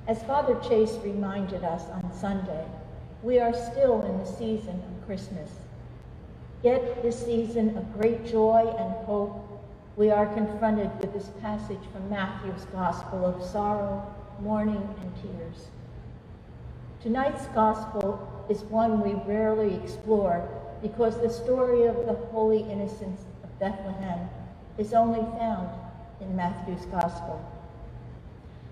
As Father Chase reminded us on Sunday, we are still in the season of Christmas. Yet this season of great joy and hope, we are confronted with this passage from Matthew's Gospel of sorrow, mourning, and tears. Tonight's Gospel is one we rarely explore because the story of the Holy Innocents of Bethlehem is only found in Matthew's Gospel.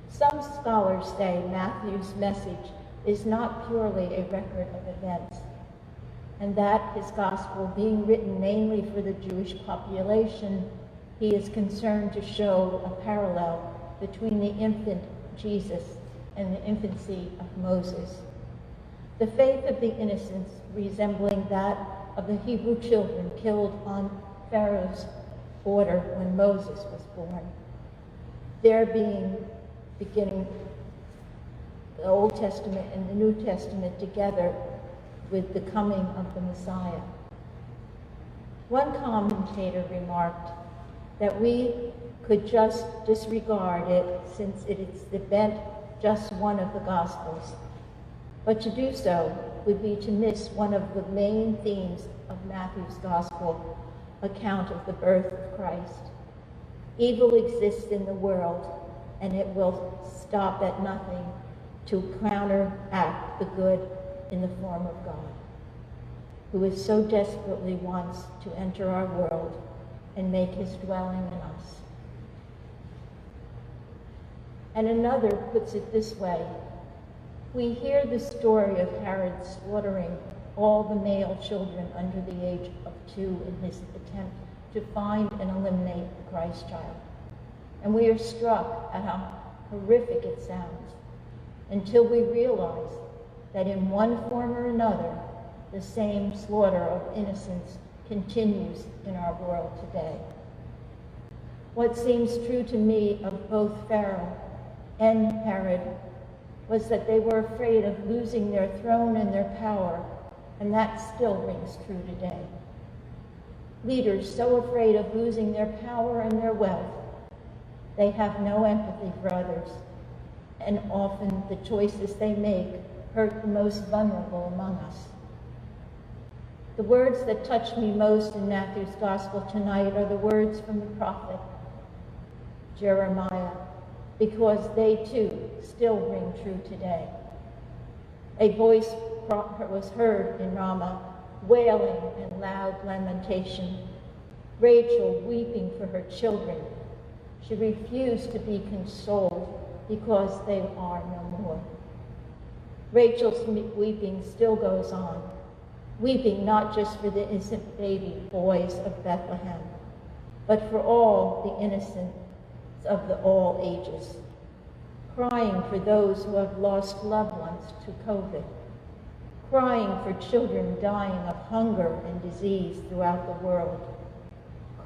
Some scholars say Matthew's message is not purely a record of events, and that his Gospel, being written mainly for the Jewish population, he is concerned to show a parallel between the infant Jesus and the infancy of Moses. The faith of the innocents resembling that of the Hebrew children killed on Pharaoh's order when Moses was born. There beginning the Old Testament and the New Testament together with the coming of the Messiah. One commentator remarked that we could just disregard it since it is the bent just one of the Gospels. But to do so would be to miss one of the main themes of Matthew's Gospel account of the birth of Christ. Evil exists in the world, and it will stop at nothing to counteract the good in the form of God, who is so desperately wants to enter our world and make his dwelling in us. And another puts it this way: we hear the story of Herod slaughtering all the male children under the age of 2 in his attempt to find and eliminate the Christ child. And we are struck at how horrific it sounds until we realize that in one form or another, the same slaughter of innocents continues in our world today. What seems true to me of both Pharaoh and Herod was that they were afraid of losing their throne and their power, and that still rings true today. Leaders so afraid of losing their power and their wealth, they have no empathy for others, and often the choices they make hurt the most vulnerable among us. The words that touch me most in Matthew's Gospel tonight are the words from the prophet Jeremiah, because they too still ring true today. A voice was heard in Ramah, wailing and loud lamentation, Rachel weeping for her children. She refused to be consoled because they are no more. Rachel's weeping still goes on, weeping not just for the innocent baby boys of Bethlehem, but for all the innocents of all ages, crying for those who have lost loved ones to COVID, crying for children dying of hunger and disease throughout the world,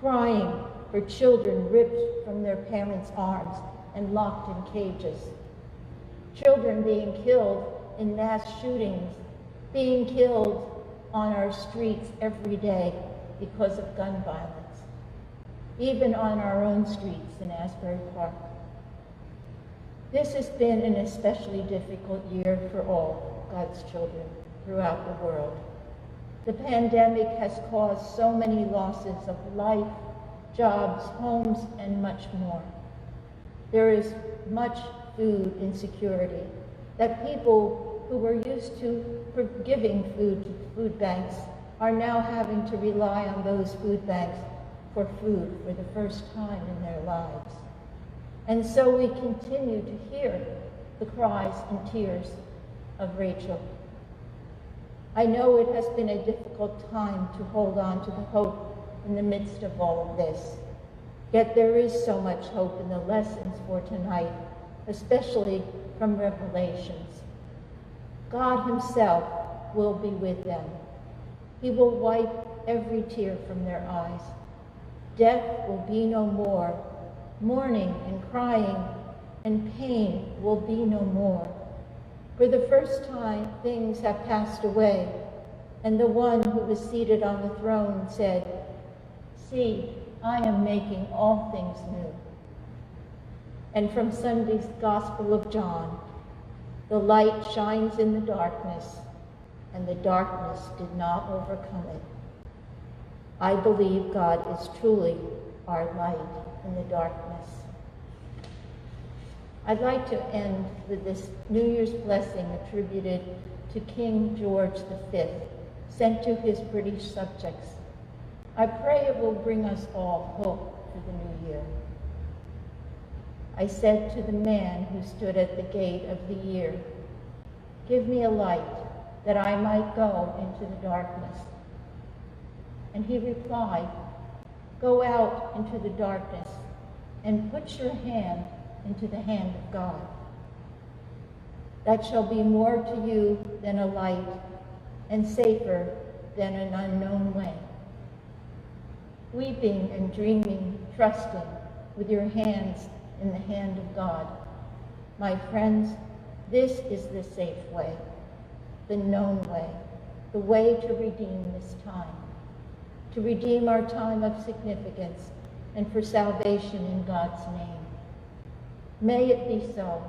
crying for children ripped from their parents' arms and locked in cages, children being killed in mass shootings, being killed on our streets every day because of gun violence, even on our own streets in Asbury Park. This has been an especially difficult year for all God's children throughout the world. The pandemic has caused so many losses of life, jobs, homes, and much more. There is much food insecurity that people who were used to giving food to food banks are now having to rely on those food banks for food for the first time in their lives. And so we continue to hear the cries and tears of Rachel. I know it has been a difficult time to hold on to the hope in the midst of all of this. Yet there is so much hope in the lessons for tonight, especially from Revelations. God himself will be with them. He will wipe every tear from their eyes. Death will be no more. Mourning and crying and pain will be no more. For the first time, things have passed away, and the one who was seated on the throne said, "See, I am making all things new." And from Sunday's Gospel of John, The light shines in the darkness, and the darkness did not overcome it. I believe God is truly our light in the darkness. I'd like to end with this New Year's blessing attributed to King George V, sent to his British subjects. I pray it will bring us all hope for the new year. I said to the man who stood at the gate of the year, "Give me a light that I might go into the darkness." And he replied, "Go out into the darkness and put your hand into the hand of God. That shall be more to you than a light and safer than an unknown way." Weeping and dreaming, trusting with your hands in the hand of God. My friends, this is the safe way, the known way, the way to redeem this time, to redeem our time of significance and for salvation in God's name. May it be so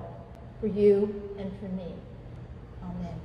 for you and for me. Amen.